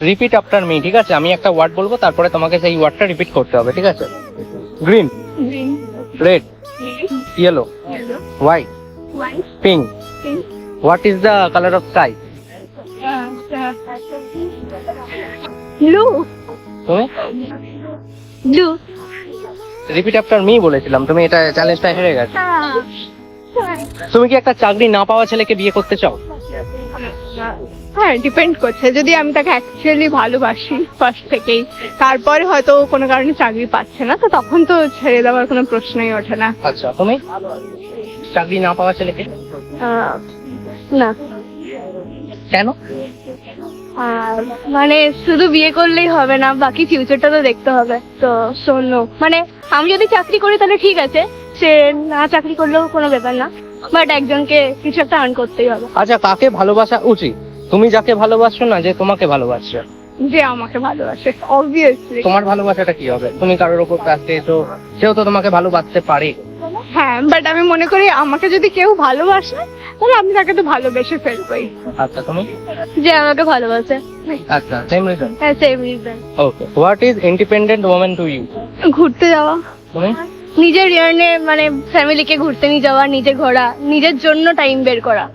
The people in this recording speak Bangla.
রিপিট আফটার মি, ঠিক আছে? আমি একটা ওয়ার্ড বলবো, তারপরে তোমাকে সেই ওয়ার্ডটা রিপিট করতে হবে, ঠিক আছে? Green, green, red, yellow, white, white, pink. Pink, what is the colour of sky? Blue, তুমি ব্লু। রিপিট আফটার মি বলেছিলাম, তুমি এটা চ্যালেঞ্জটা হেরে গেছো। তুমি কি একটা চাকরি না পাওয়া ছেলেকে বিয়ে করতে চাও? হ্যাঁ, ডিপেন্ড করছে। যদি আমি তাকে অ্যাকচুয়ালি ভালোবাসি ফার্স্ট থেকেই, তারপরে হয়তো কোনো কারণে চাকরি পাচ্ছে না, তো তখন তো ছেড়ে দেওয়ার কোনো প্রশ্নই ওঠে না। আচ্ছা, তুমি চাকরি না পাওয়া ছেলেকে? না, কেন? মানে শুধু বিয়ে করলেই হবে না, বাকি ফিউচারটা তো দেখতে হবে। তো শোনো, মানে আমি যদি চাকরি করি তাহলে ঠিক আছে, সে না চাকরি করলেও কোনো ব্যাপার না, বাট একজনকে কিছু একটা আর্ন করতেই হবে। আচ্ছা, কাকে ভালোবাসা উচিত? তুমি যাকে ভালোবাসছো না যে তোমাকে ভালোবাসছে? যে আমাকে ভালোবাসে, অবভিয়াসলি। তোমার ভালোবাসাটা কি হবে? তুমি কারোর ওপর কাছে তো, সেও তো তোমাকে ভালোবাসতে পারে। হ্যাঁ, বাট আমি মনে করি আমাকে যদি কেউ ভালোবাসে তাহলে আমি তাকে তো ভালোবেসে ফেলবই। আচ্ছা, তুমি? যে আমাকে ভালোবাসে। আচ্ছা, সেম রিজন। হ্যাঁ, same reason. Okay, what is independent woman to you? ঘুরতে যাওয়া, তুমি? নিজের ইয়ার্নে মানে ফ্যামিলিকে ঘুরতে নিয়ে যাওয়া, নিজে ঘোরা, নিজের জন্য টাইম বের করা।